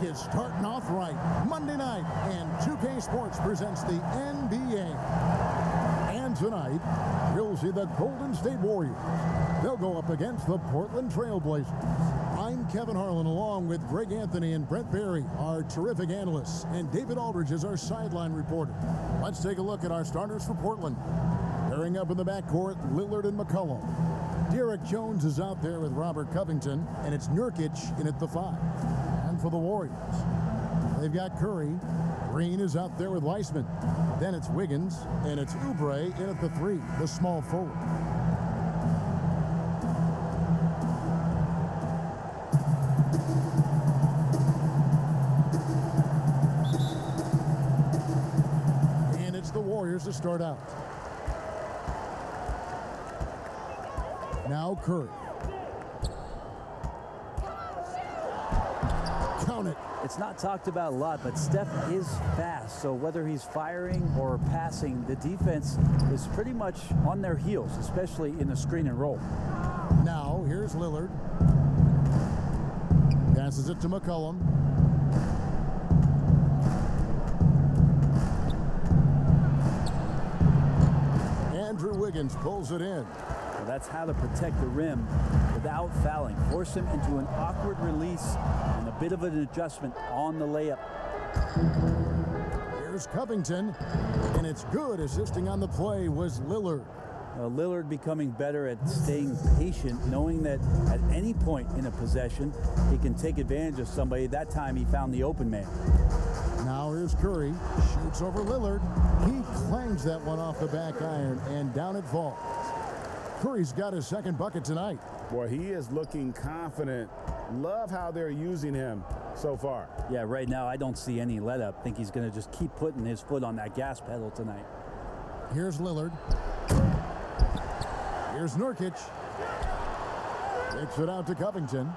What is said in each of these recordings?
is starting off right. Monday night, and 2K Sports presents the NBA. And tonight, you'll see the Golden State Warriors. They'll go up against the Portland Trail Blazers. I'm Kevin Harlan, along with Greg Anthony and Brent Barry, our terrific analysts, and David Aldridge is our sideline reporter. Let's take a look at our starters for Portland. Pairing up in the backcourt, Lillard and McCollum. Derek Jones is out there with Robert Covington, and it's Nurkic in at the 5. And for the Warriors, they've got Curry. Green is out there with Weissman. Then it's Wiggins, and it's Oubre in at the 3, the small forward. And it's the Warriors to start out. Now Curry. Count it. It's not talked about a lot, but Steph is fast. So whether he's firing or passing, the defense is pretty much on their heels, especially in the screen and roll. Now here's Lillard. Passes it to McCollum. Andrew Wiggins pulls it in. That's how to protect the rim without fouling. Force him into an awkward release and a bit of an adjustment on the layup. Here's Covington, and it's good. Assisting on the play was Lillard. Lillard becoming better at staying patient, knowing that at any point in a possession, he can take advantage of somebody. That time he found the open man. Now here's Curry. Shoots over Lillard. He clangs that one off the back iron, and down it falls. Curry's got his second bucket tonight. Boy, he is looking confident. Love how they're using him so far. Yeah, right now I don't see any let up. Think he's going to just keep putting his foot on that gas pedal tonight. Here's Lillard. Here's Nurkic. Takes it out to Covington.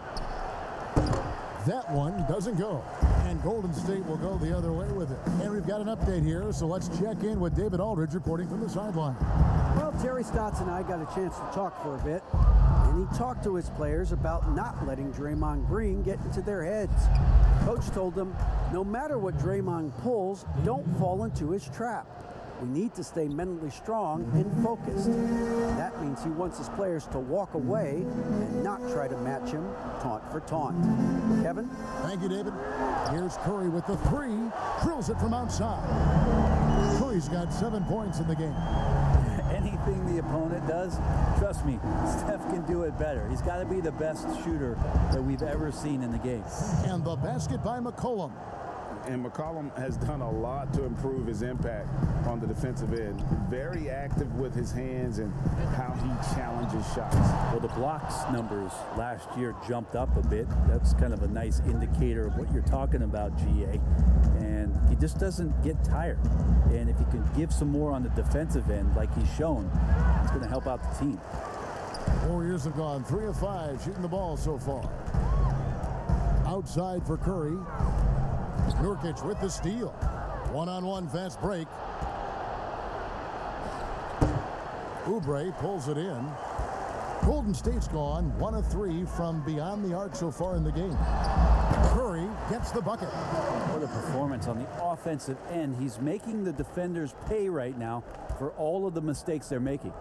That one doesn't go. And Golden State will go the other way with it. And we've got an update here, so let's check in with David Aldridge reporting from the sideline. Well, Terry Stotts and I got a chance to talk for a bit, and he talked to his players about not letting Draymond Green get into their heads. Coach told them, no matter what Draymond pulls, don't fall into his trap. We need to stay mentally strong and focused. That means he wants his players to walk away and not try to match him taunt for taunt. Kevin? Thank you, David. Here's Curry with the 3. Drills it from outside. Curry's got 7 points in the game. Anything the opponent does, trust me, Steph can do it better. He's got to be the best shooter that we've ever seen in the game. And the basket by McCollum. And McCollum has done a lot to improve his impact on the defensive end. Very active with his hands and how he challenges shots. Well, the blocks numbers last year jumped up a bit. That's kind of a nice indicator of what you're talking about, GA. And he just doesn't get tired. And if he can give some more on the defensive end like he's shown, it's going to help out the team. Warriors have gone 3 of 5 shooting the ball so far. Outside for Curry. Nurkic with the steal. One-on-one fast break. Oubre pulls it in. Golden State's gone 1 of 3 from beyond the arc so far in the game. Curry gets the bucket. What a performance on the offensive end. He's making the defenders pay right now for all of the mistakes they're making.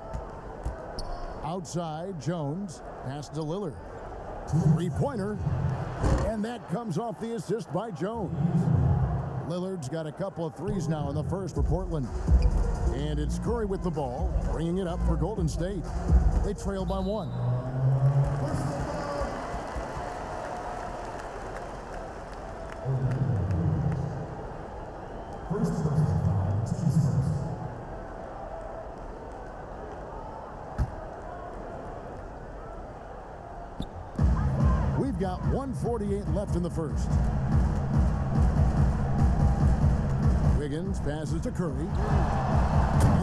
Outside, Jones. Pass to Lillard. 3-pointer. And that comes off the assist by Jones. Lillard's got a couple of 3s now in the first for Portland. And it's Curry with the ball, bringing it up for Golden State. They trail by 1. We've got 1:48 left in the first. Wiggins passes to Curry.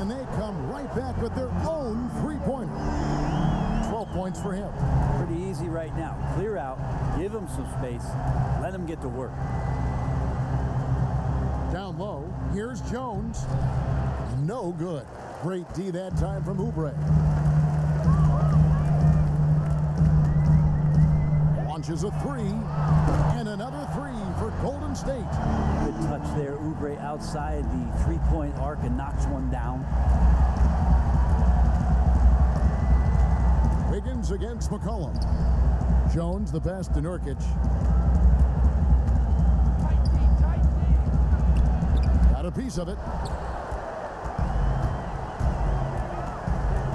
And they come right back with their own 3-pointer. 12 points for him. Pretty easy right now. Clear out, give him some space, let him get to work. Down low, here's Jones. No good. Great D that time from Oubre. launches a three, and another three for Golden State. Good touch there. Oubre outside the three-point arc and knocks one down. Wiggins against McCollum. Jones the pass to Nurkic. Got a piece of it.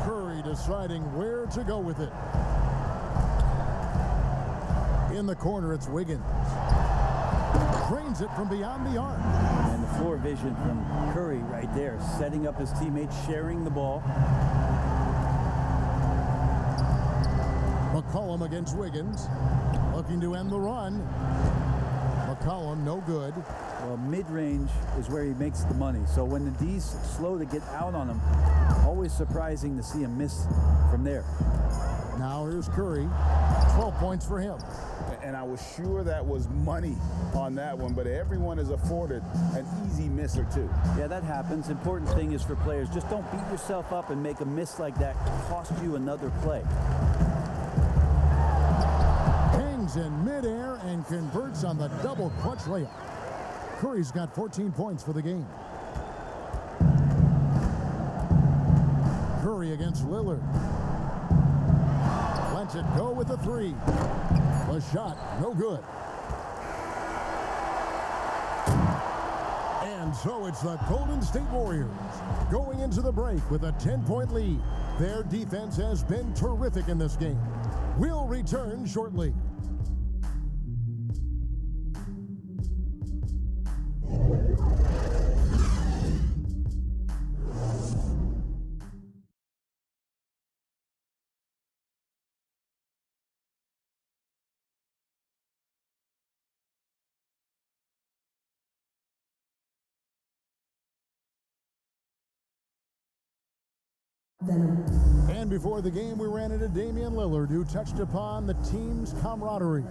Curry deciding where to go with it. In the corner, it's Wiggins. Drains it from beyond the arc. And the floor vision from Curry right there, setting up his teammates, sharing the ball. McCollum against Wiggins, looking to end the run. McCollum, no good. Well, mid-range is where he makes the money. So when the D's slow to get out on him, always surprising to see him miss from there. Now here's Curry, 12 points for him. And I was sure that was money on that one, but everyone is afforded an easy miss or two. Yeah, that happens. Important thing is for players, just don't beat yourself up and make a miss like that cost you another play. Hangs in midair and converts on the double clutch layup. Curry's got 14 points for the game. Curry against Lillard. Lets it go with a three. The shot, no good. And so it's the Golden State Warriors going into the break with a 10-point lead. Their defense has been terrific in this game. We'll return shortly. And before the game, we ran into Damian Lillard, who touched upon the team's camaraderie.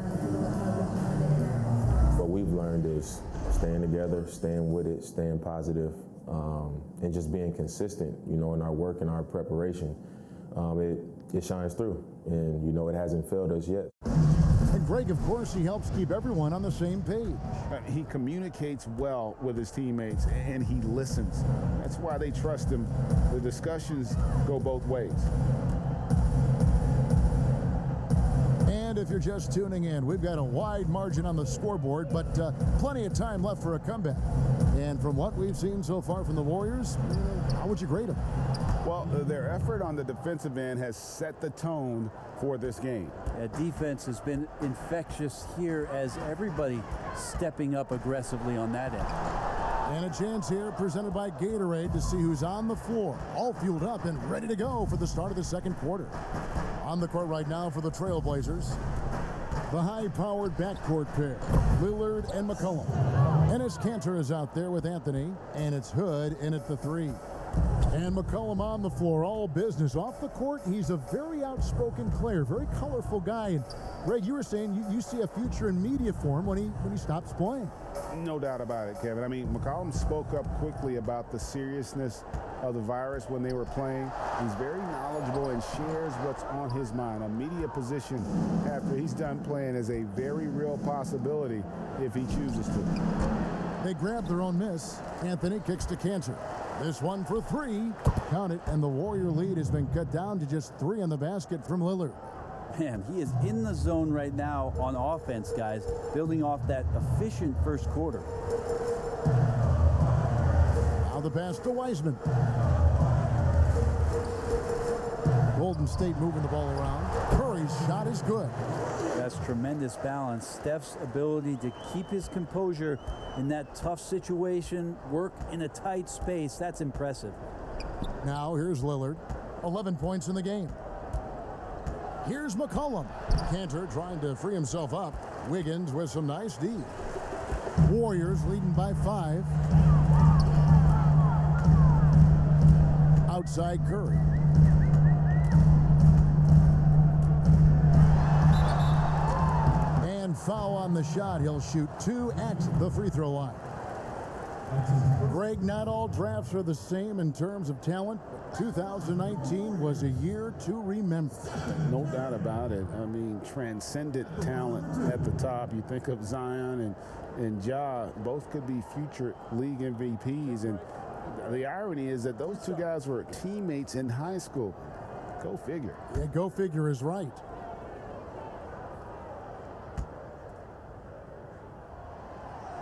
What we've learned is staying together, staying with it, staying positive, and just being consistent, in our work and our preparation. It shines through, and, it hasn't failed us yet. And Greg, of course, he helps keep everyone on the same page. He communicates well with his teammates, and he listens. That's why they trust him. The discussions go both ways. And if you're just tuning in, we've got a wide margin on the scoreboard, but plenty of time left for a comeback. And from what we've seen so far from the Warriors, how would you grade them? Well, their effort on the defensive end has set the tone for this game. Defense has been infectious here as everybody stepping up aggressively on that end. And a chance here presented by Gatorade to see who's on the floor, all fueled up and ready to go for the start of the second quarter. On the court right now for the Trailblazers, the high-powered backcourt pair, Lillard and McCollum. Enes Kanter is out there with Anthony, and it's Hood in at the three. And McCollum on the floor, all business. Off the court, he's a very outspoken player, very colorful guy. And Greg, you were saying you see a future in media for him when he stops playing. No doubt about it, Kevin. I mean, McCollum spoke up quickly about the seriousness of the virus when they were playing. He's very knowledgeable and shares what's on his mind. A media position after he's done playing is a very real possibility if he chooses to. They grab their own miss. Anthony kicks to Kanter. This one for three. Count it, and the Warrior lead has been cut down to just three on the basket from Lillard. Man, he is in the zone right now on offense, guys, building off that efficient first quarter. Now the pass to Wiseman. Golden State moving the ball around. Curry's shot is good. That's tremendous balance. Steph's ability to keep his composure in that tough situation, work in a tight space, that's impressive. Now here's Lillard. 11 points in the game. Here's McCollum. Kanter trying to free himself up. Wiggins with some nice D. Warriors leading by 5. Outside Curry. And foul on the shot. He'll shoot 2 at the free throw line. Greg, not all drafts are the same in terms of talent. 2019 was a year to remember. No doubt about it. I mean, transcendent talent at the top. You think of Zion and Ja, both could be future league MVPs. And the irony is that those two guys were teammates in high school. Go figure. Yeah, go figure is right.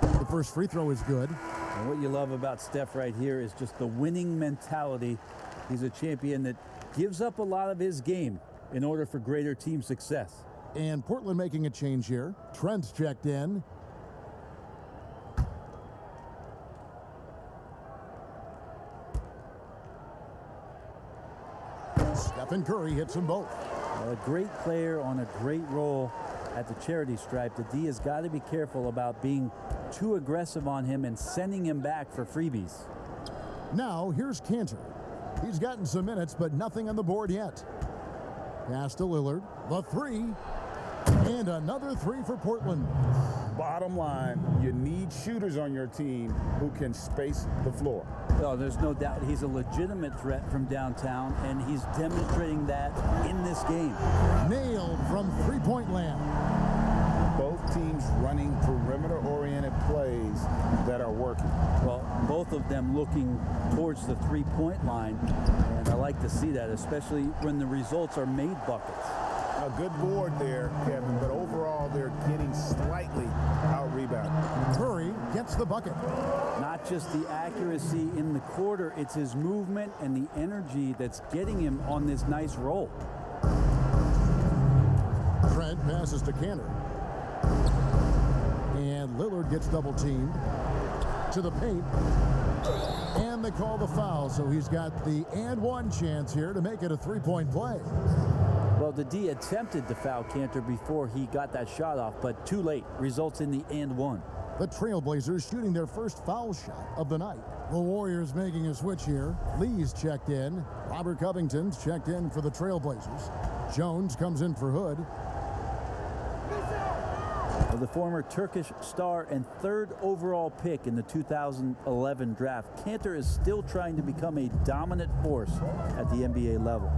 The first free throw is good. And what you love about Steph right here is just the winning mentality. He's a champion that gives up a lot of his game in order for greater team success. And Portland making a change here. Trent's checked in. Stephen Curry hits them both. A great player on a great role at the charity stripe. The D has got to be careful about being too aggressive on him and sending him back for freebies. Now here's Cantor. He's gotten some minutes, but nothing on the board yet. Pass to Lillard. The three. And another three for Portland. Bottom line, you need shooters on your team who can space the floor. Oh, there's no doubt he's a legitimate threat from downtown, and he's demonstrating that in this game. Nailed from three-point land. Both teams running perimeter-oriented plays that are working. Well, both of them looking towards the three-point line, and I like to see that, especially when the results are made buckets. A good board there, Kevin, but overall they're getting slightly out-rebounded. Curry gets the bucket. Not just the accuracy in the quarter, it's his movement and the energy that's getting him on this nice roll. Trent passes to Cantor. And Lillard gets double-teamed to the paint. And they call the foul, so he's got the and one chance here to make it a three-point play. Well, the D attempted to foul Cantor before he got that shot off, but too late. Results in the and one. The Trailblazers shooting their first foul shot of the night. The Warriors making a switch here. Lee's checked in. Robert Covington's checked in for the Trailblazers. Jones comes in for Hood. The former Turkish star and third overall pick in the 2011 draft, Cantor is still trying to become a dominant force at the NBA level.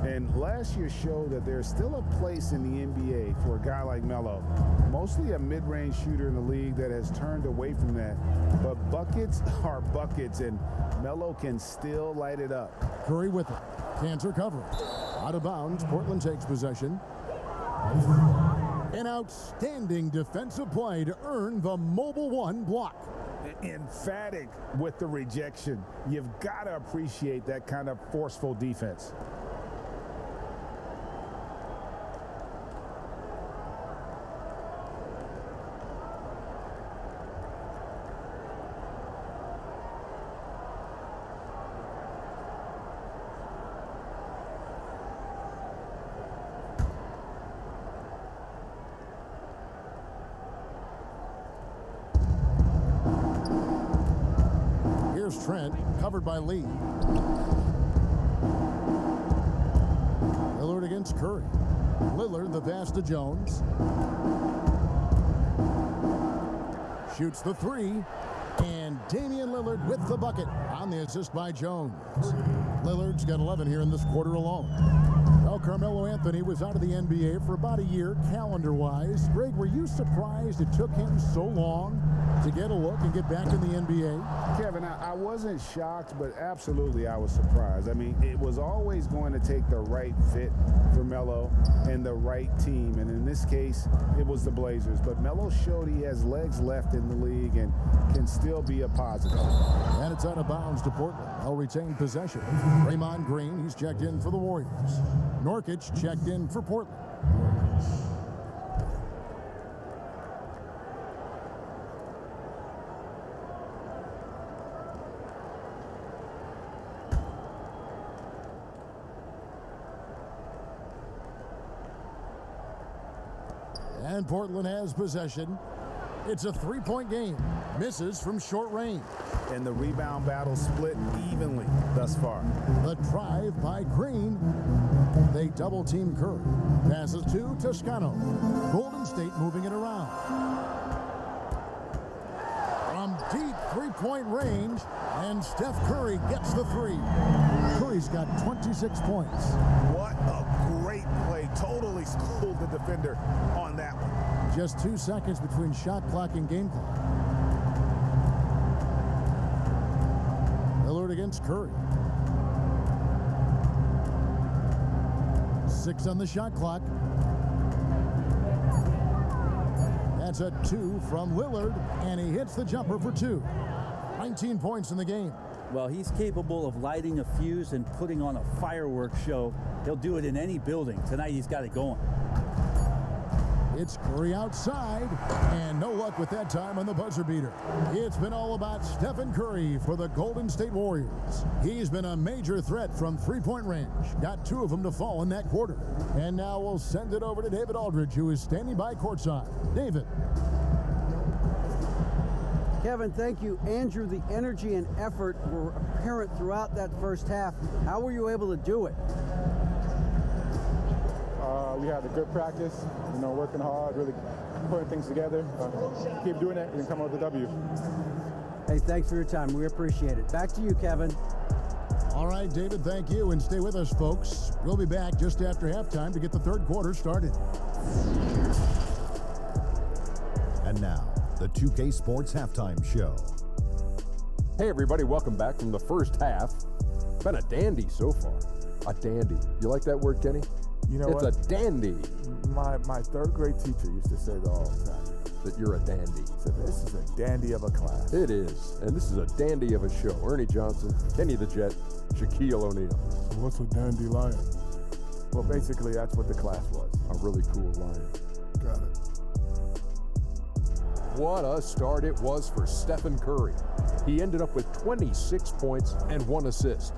And last year showed that there's still a place in the NBA for a guy like Melo. Mostly a mid-range shooter in the league that has turned away from that. But buckets are buckets, and Melo can still light it up. Curry with it. Cantor covering. Out of bounds. Portland takes possession. An outstanding defensive play to earn the mobile one block. Emphatic with the rejection. You've got to appreciate that kind of forceful defense. Here's Trent, covered by Lee. Lillard against Curry. Lillard, the pass to Jones. Shoots the three. And Damian Lillard with the bucket on the assist by Jones. Lillard's got 11 here in this quarter alone. Well, Carmelo Anthony was out of the NBA for about a year, calendar-wise. Greg, were you surprised it took him so long to get a look and get back in the NBA? Kevin, I wasn't shocked, but absolutely I was surprised. I mean, it was always going to take the right fit for Melo and the right team. And in this case, it was the Blazers. But Melo showed he has legs left in the league and can still be a positive. And it's out of bounds to Portland. They'll retain possession. Draymond Green, he's checked in for the Warriors. Nurkic checked in for Portland. And Portland has possession. It's a three-point game. Misses from short range. And the rebound battle split evenly thus far. The drive by Green. They double-team Curry. Passes to Toscano. Golden State moving it around. From deep three-point three-point range, and Steph Curry gets the three. Curry's got 26 points. What a great play. Totally schooled the defender on that one. Just 2 seconds between shot clock and game clock. Lillard against Curry. 6 on the shot clock. That's a 2 from Lillard, and he hits the jumper for 2. 19 points in the game. Well, he's capable of lighting a fuse and putting on a fireworks show. He'll do it in any building. Tonight, he's got it going. It's Curry outside, and no luck with that time on the buzzer beater. It's been all about Stephen Curry for the Golden State Warriors. He's been a major threat from three-point range. Got 2 of them to fall in that quarter. And now we'll send it over to David Aldridge, who is standing by courtside. David. Kevin, thank you. Andrew, the energy and effort were apparent throughout that first half. How were you able to do it? We had a good practice, working hard, really putting things together. Keep doing it and come out with a W. Hey, thanks for your time. We appreciate it. Back to you, Kevin. All right, David, thank you, and stay with us, folks. We'll be back just after halftime to get the third quarter started. And now, the 2K Sports Halftime Show. Hey everybody, welcome back from the first half. Been a dandy so far. A dandy. You like that word, Kenny? You know it's what? a dandy. My third grade teacher used to say that all the time. That you're a dandy. He said, this is a dandy of a class. It is. And this is a dandy of a show. Ernie Johnson, Kenny the Jet, Shaquille O'Neal. So what's a dandelion? Well, basically, that's what the class was. A really cool lion. Got it. What a start it was for Stephen Curry. He ended up with 26 points and 1 assist.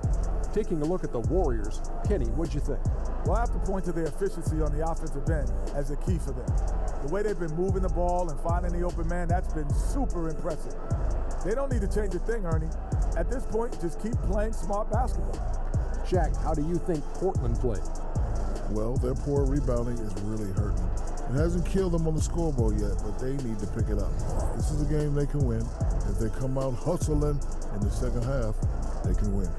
Taking a look at the Warriors, Kenny, what'd you think? Well, I have to point to their efficiency on the offensive end as a key for them. The way they've been moving the ball and finding the open man, that's been super impressive. They don't need to change a thing, Ernie. At this point, just keep playing smart basketball. Shaq, how do you think Portland played? Well, their poor rebounding is really hurting them. It hasn't killed them on the scoreboard yet, but they need to pick it up. This is a game they can win. If they come out hustling in the second half, they can win.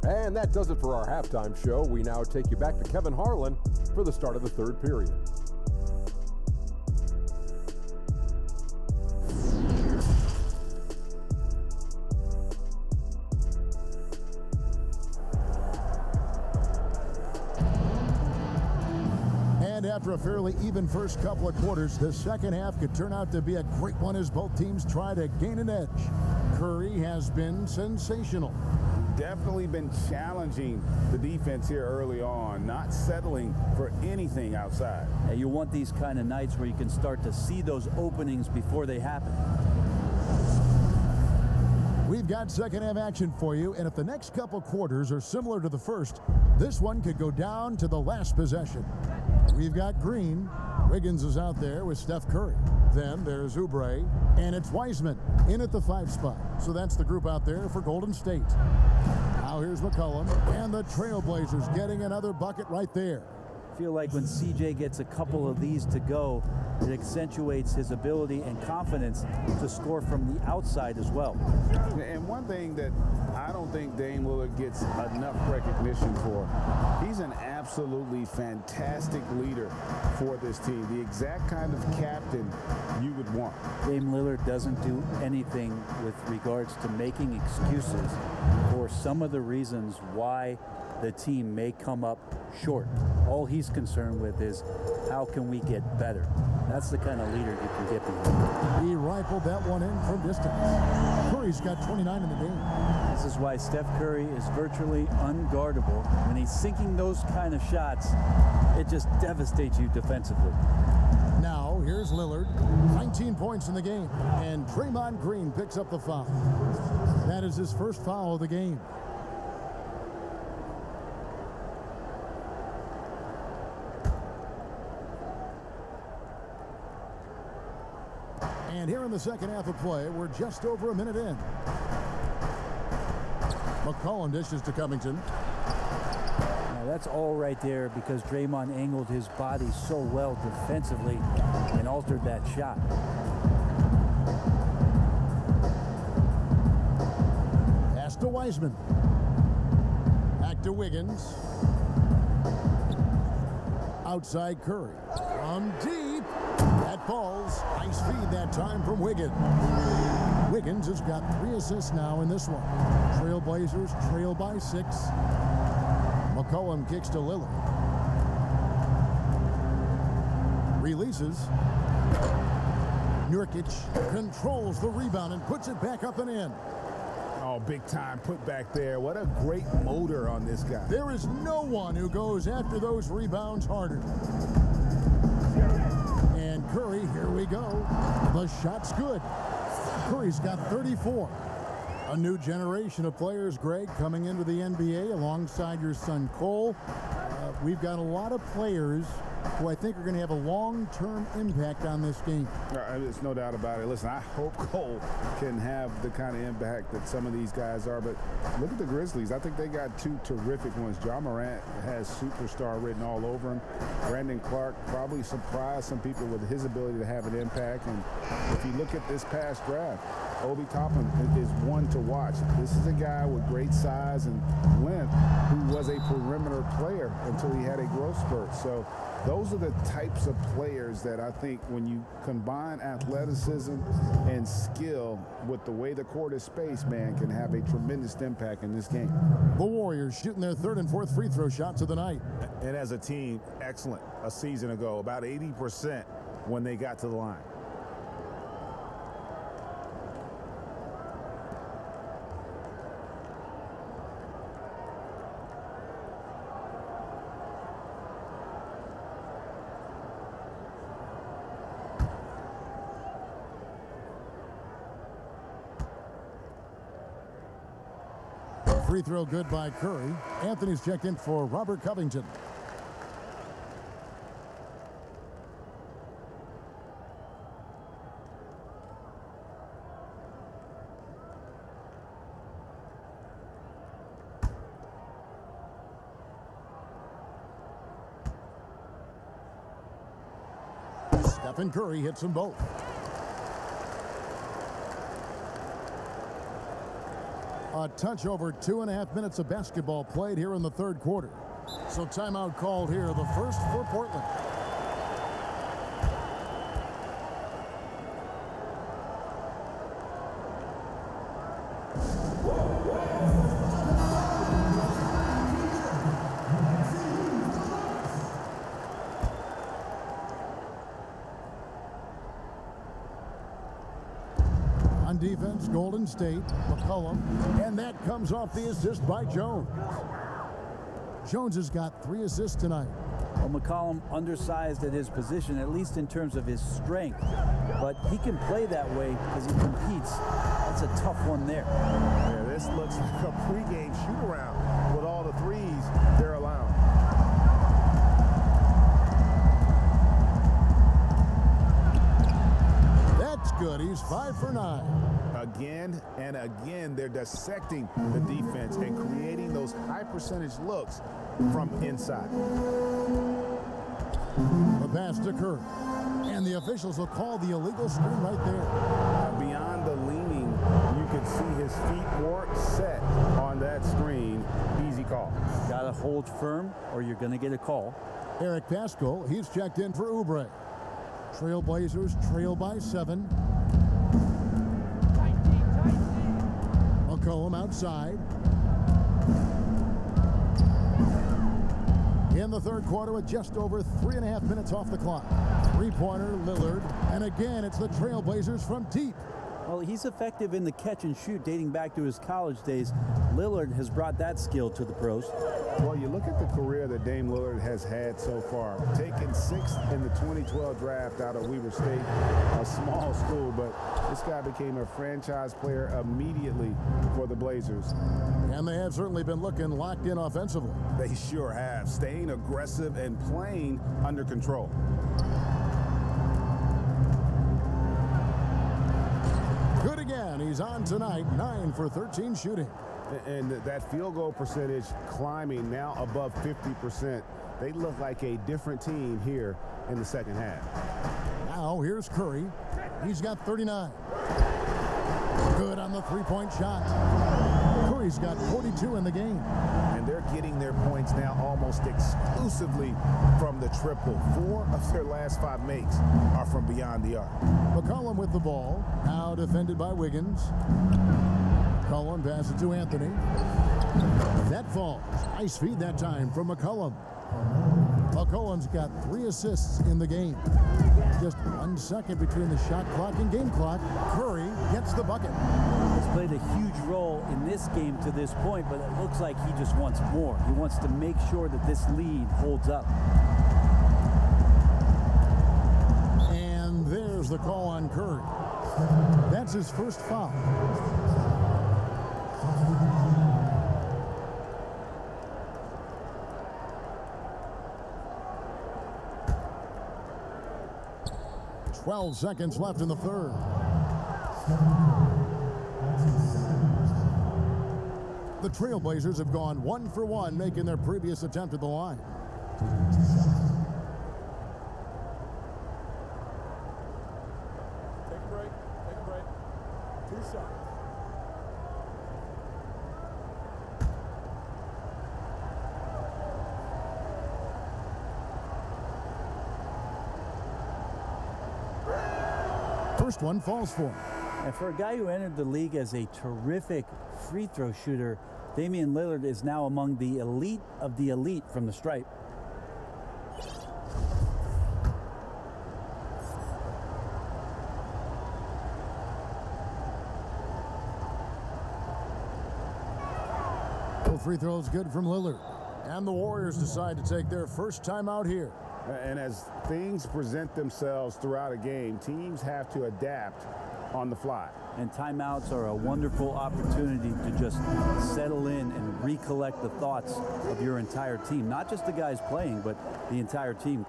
And that does it for our halftime show. We now take you back to Kevin Harlan for the start of the third period. And after a fairly even first couple of quarters, the second half could turn out to be a great one as both teams try to gain an edge. Curry has been sensational. Definitely been challenging the defense here early on, not settling for anything outside. And you want these kind of nights where you can start to see those openings before they happen. We've got second half action for you, and if the next couple quarters are similar to the first, this one could go down to the last possession. We've got Green. Wiggins is out there with Steph Curry. Then there's Oubre, and it's Wiseman in at the 5 spot. So that's the group out there for Golden State. Now here's McCollum, and the Trailblazers getting another bucket right there. I feel like when CJ gets a couple of these to go, it accentuates his ability and confidence to score from the outside as well. And one thing that I don't think Dame Lillard gets enough recognition for, he's an absolutely fantastic leader for this team, the exact kind of captain you would want. Dame Lillard doesn't do anything with regards to making excuses for some of the reasons why the team may come up short. All he's concerned with is how can we get better. That's the kind of leader you can get behind. He rifled that one in from distance. Curry's got 29 in the game. This is why Steph Curry is virtually unguardable. When he's sinking those kind of shots, it just devastates you defensively. Now, here's Lillard, 19 points in the game, and Draymond Green picks up the foul. That is his first foul of the game. And here in the second half of play, we're just over a minute in. McCollum dishes to Covington. Now that's all right there because Draymond angled his body so well defensively and altered that shot. Pass to Wiseman. Back to Wiggins. Outside Curry. From deep. That falls. Nice feed that time from Wiggins. Wiggins has got 3 assists now in this one. Trailblazers trail by 6. McCollum kicks to Lillard. Releases. Nurkic controls the rebound and puts it back up and in. Oh, big time put back there. What a great motor on this guy. There is no one who goes after those rebounds harder. And Curry, here we go. The shot's good. Curry's got 34. A new generation of players, Greg, coming into the NBA alongside your son Cole. We've got a lot of players who I think are going to have a long-term impact on this game. There's no doubt about it. Listen, I hope Cole can have the kind of impact that some of these guys are, but look at the Grizzlies. I think they got 2 terrific ones. Ja Morant has superstar written all over him. Brandon Clark probably surprised some people with his ability to have an impact. And if you look at this past draft, Obi Toppin is one to watch. This is a guy with great size and length who was a perimeter player until he had a growth spurt. So those are the types of players that I think when you combine athleticism and skill with the way the court is spaced, man, can have a tremendous impact in this game. The Warriors shooting their 3rd and 4th free throw shots of the night. And as a team, excellent a season ago, about 80% when they got to the line. Free throw good by Curry. Anthony's checked in for Robert Covington. Stephen Curry hits them both. A touch over 2.5 minutes of basketball played here in the 3rd quarter. So timeout called here, the first for Portland. On defense, Golden State, McCollum, and that comes off the assist by Jones. Jones has got 3 assists tonight. Well, McCollum undersized at his position, at least in terms of his strength. But he can play that way because he competes. That's a tough one there. Yeah, this looks like a pregame shoot-around with all the threes they're allowing. That's good. He's 5 for 9. Again and again, they're dissecting the defense and creating those high-percentage looks from inside. The pass to Curry. And the officials will call the illegal screen right there. Beyond the leaning, you can see his feet more set on that screen. Easy call. Got to hold firm or you're going to get a call. Eric Pascal, he's checked in for Oubre. Trailblazers trail by 7. McCollum outside. In the 3rd quarter with just over 3.5 minutes off the clock. 3-pointer, Lillard. And again, it's the Trailblazers from deep. Well, he's effective in the catch and shoot dating back to his college days. Lillard has brought that skill to the pros. Well, you look at the career that Dame Lillard has had so far. Taken 6th in the 2012 draft out of Weber State, a small school, but this guy became a franchise player immediately for the Blazers. And they have certainly been looking locked in offensively. They sure have, staying aggressive and playing under control. Good again. He's on tonight, 9 for 13 shooting. And that field goal percentage climbing now above 50%. They look like a different team here in the 2nd half. Now here's Curry. He's got 39. Good on the 3-point shot. Curry Curry's got 42 in the game. And they're getting their points now almost exclusively from the triple. 4 of their last 5 makes are from beyond the arc. McCollum with the ball. Now defended by Wiggins. McCollum passes to Anthony. That falls. Nice feed that time from McCollum. McCollum's got 3 assists in the game. Just 1 second between the shot clock and game clock. Curry gets the bucket. He's played a huge role in this game to this point, but it looks like he just wants more. He wants to make sure that this lead holds up. And there's the call on Curry. That's his first foul. "12 seconds left in the third. The Trailblazers have gone 1 for 1, making their previous attempt at the line. Take a break. 2 shots. First one falls for him. And for a guy who entered the league as a terrific free throw shooter, Damian Lillard is now among the elite of the elite from the stripe. Both free throws good from Lillard. And the Warriors decide to take their first time out here. And as things present themselves throughout a game, teams have to adapt on the fly. And timeouts are a wonderful opportunity to just settle in and recollect the thoughts of your entire team. Not just the guys playing, but the entire team.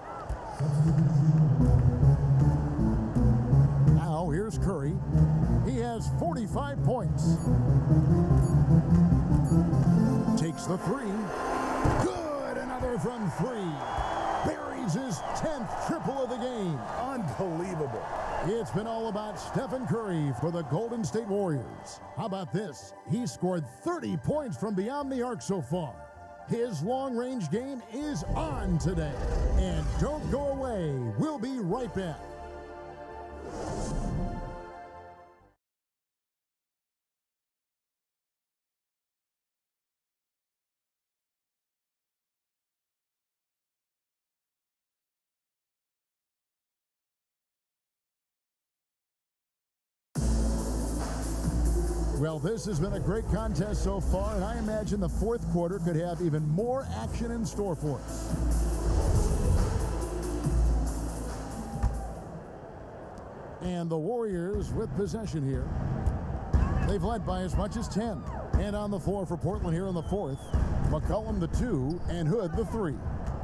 Now here's Curry. He has 45 points. Takes the 3. Good! Another from 3. Buries his 10th triple of the game. Unbelievable. It's been all about Stephen Curry for the Golden State Warriors. How about this? He scored 30 points from beyond the arc so far. His long-range game is on today. And don't go away. We'll be right back. Well, this has been a great contest so far, and I imagine the fourth quarter could have even more action in store for us. And the Warriors with possession here. They've led by as much as 10. And on the floor for Portland here in the fourth, McCollum the 2 and Hood the 3.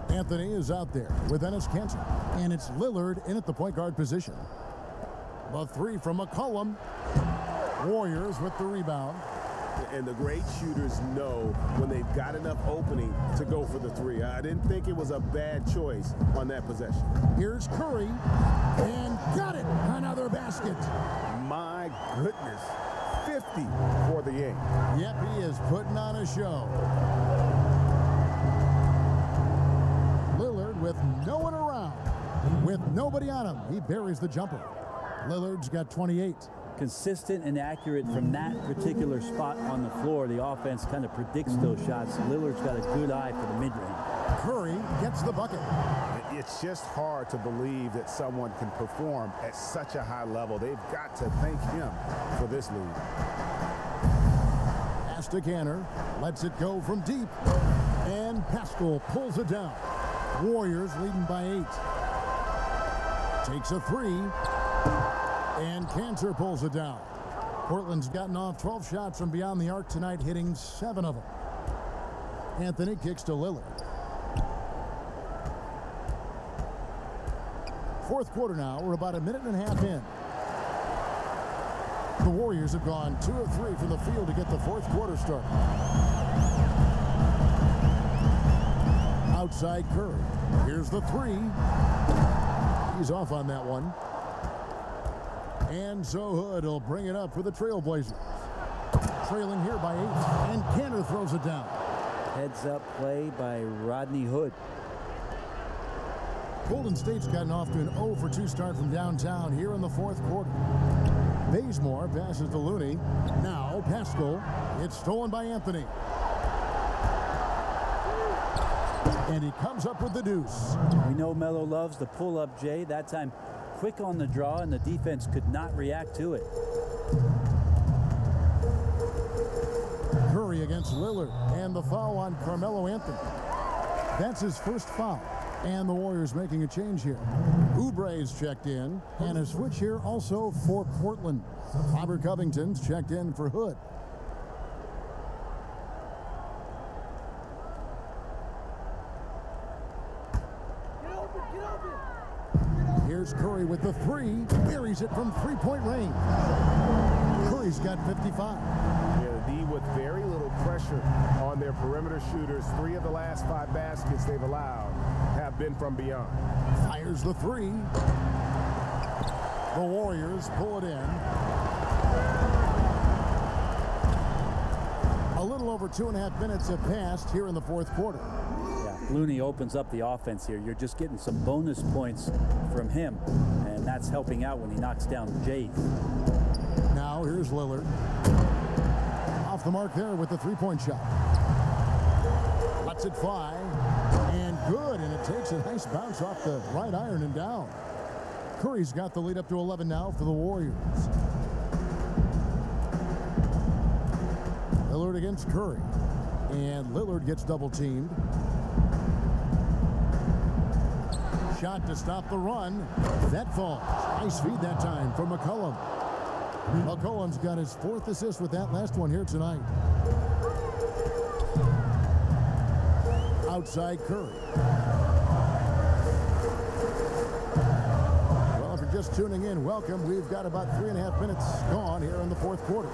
Anthony is out there with Enes Kanter, and it's Lillard in at the point guard position. The 3 from McCollum. Warriors with the rebound. And the great shooters know when they've got enough opening to go for the 3. I didn't think it was a bad choice on that possession. Here's Curry, and got it! Another basket. My goodness. 50 for the game. Yep, he is putting on a show. Lillard with no one around. With nobody on him, he buries the jumper. Lillard's got 28. Consistent and accurate from that particular spot on the floor. The offense kind of predicts those shots. Lillard's got a good eye for the mid-range. Curry gets the bucket. It's just hard to believe that someone can perform at such a high level. They've got to thank him for this lead. Pass to Kanter, lets it go from deep, and Pascal pulls it down. Warriors leading by 8. Takes a 3, and Kanter pulls it down. Portland's gotten off 12 shots from beyond the arc tonight, hitting 7 of them. Anthony kicks to Lillard. Fourth quarter now. We're about a minute and a half in. The Warriors have gone 2 of 3 from the field to get the fourth quarter started. Outside Curry. Here's the 3. He's off on that one. And so Hood will bring it up for the Trailblazers. Trailing here by 8, and Cantor throws it down. Heads up play by Rodney Hood. Golden State's gotten off to an 0-for-2 start from downtown here in the fourth quarter. Bazemore passes to Looney. Now Pascal. It's stolen by Anthony. And he comes up with the deuce. We know Melo loves the pull-up, Jay. That time quick on the draw, and the defense could not react to it. Curry against Lillard, and the foul on Carmelo Anthony. That's his first foul. And the Warriors making a change here. Oubre's checked in, and a switch here also for Portland. Robert Covington's checked in for Hood. Here's Curry with the three. Buries it from three-point range. Curry's got 55. Yeah, the D with very little pressure on their perimeter shooters. 3 of the last 5 baskets they've allowed have been from beyond. Fires the three. The Warriors pull it in. A little over 2.5 minutes have passed here in the fourth quarter. Yeah, Looney opens up the offense here. You're just getting some bonus points from him, and that's helping out when he knocks down Jay. Now here's Lillard. Off the mark there with the three-point shot. Lets it fly. And good, and it takes a nice bounce off the right iron and down. Curry's got the lead up to 11 now for the Warriors. Lillard against Curry. And Lillard gets double-teamed. Shot to stop the run. That falls. Nice feed that time from McCollum. McCollum's got his 4th assist with that last one here tonight. Outside Curry. Well, if you're just tuning in, welcome. We've got about 3.5 minutes gone here in the fourth quarter.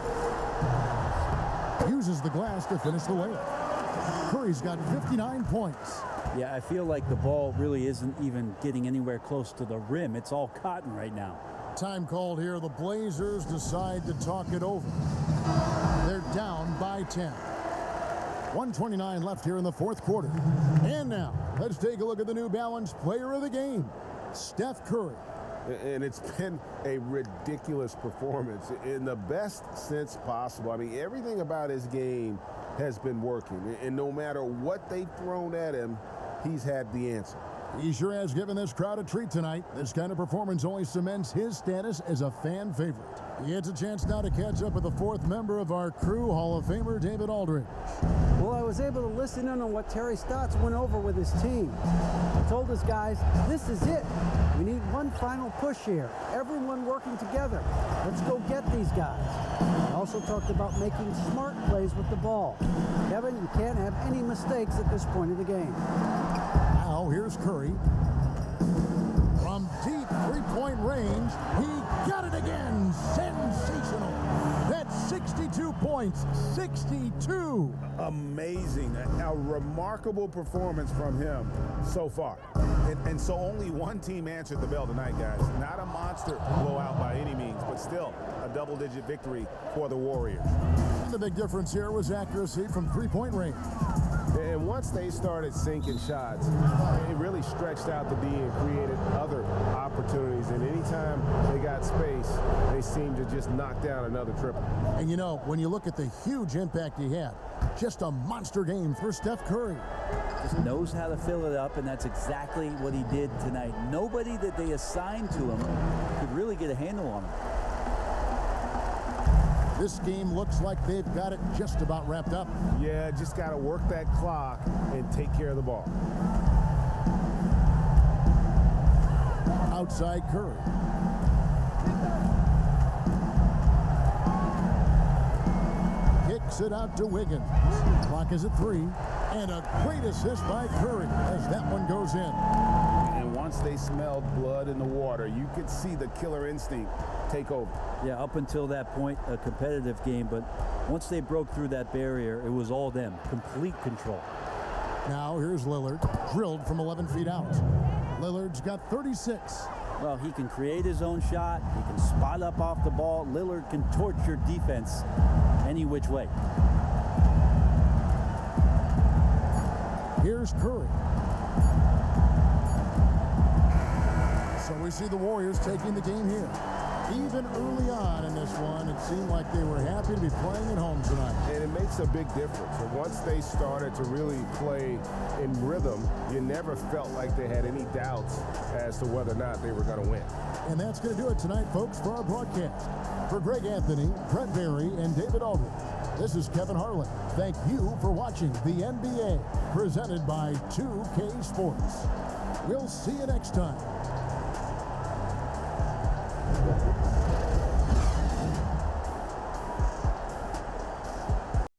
Uses the glass to finish the layup. Curry's got 59 points. Yeah, I feel like the ball really isn't even getting anywhere close to the rim. It's all cotton right now. Time called here. The Blazers decide to talk it over. They're down by 10. 1:29 left here in the fourth quarter. And now, let's take a look at the New Balance player of the game, Steph Curry. And it's been a ridiculous performance in the best sense possible. I mean, everything about his game has been working. And no matter what they've thrown at him, he's had the answer. He sure has given this crowd a treat tonight. This kind of performance only cements his status as a fan favorite. He gets a chance now to catch up with the 4th member of our crew, Hall of Famer David Aldridge. Well, I was able to listen in on what Terry Stotts went over with his team. He told his guys, this is it. We need one final push here. Everyone working together. Let's go get these guys. He also talked about making smart plays with the ball. Kevin, you can't have any mistakes at this point of the game. Now here's Curry. From deep three-point range, he got it again. Sensational. That's 62 points. 62. Amazing. A remarkable performance from him so far. And so only one team answered the bell tonight, guys. Not a monster blowout by any means, but still a double-digit victory for the Warriors. And the big difference here was accuracy from three-point range. And once they started sinking shots, it really stretched out the D and created other opportunities. And anytime they got space, they seemed to just knock down another triple. And you know, when you look at the huge impact he had, just a monster game for Steph Curry. Just knows how to fill it up, and that's exactly what he did tonight. Nobody that they assigned to him could really get a handle on him. This game looks like they've got it just about wrapped up. Yeah, just got to work that clock and take care of the ball. Outside Curry. Kicks it out to Wiggins. Clock is at 3. And a great assist by Curry as that one goes in. And once they smelled blood in the water, you could see the killer instinct take over. Yeah, up until that point, a competitive game, but once they broke through that barrier, it was all them. Complete control. Now here's Lillard, drilled from 11 feet out. Lillard's got 36. Well, he can create his own shot. He can spot up off the ball. Lillard can torch your defense any which way. Here's Curry. So we see the Warriors taking the game here. Even early on in this one, it seemed like they were happy to be playing at home tonight. And it makes a big difference. And once they started to really play in rhythm, you never felt like they had any doubts as to whether or not they were going to win. And that's going to do it tonight, folks, for our broadcast. For Greg Anthony, Brett Berry, and David Aldridge, this is Kevin Harlan. Thank you for watching the NBA, presented by 2K Sports. We'll see you next time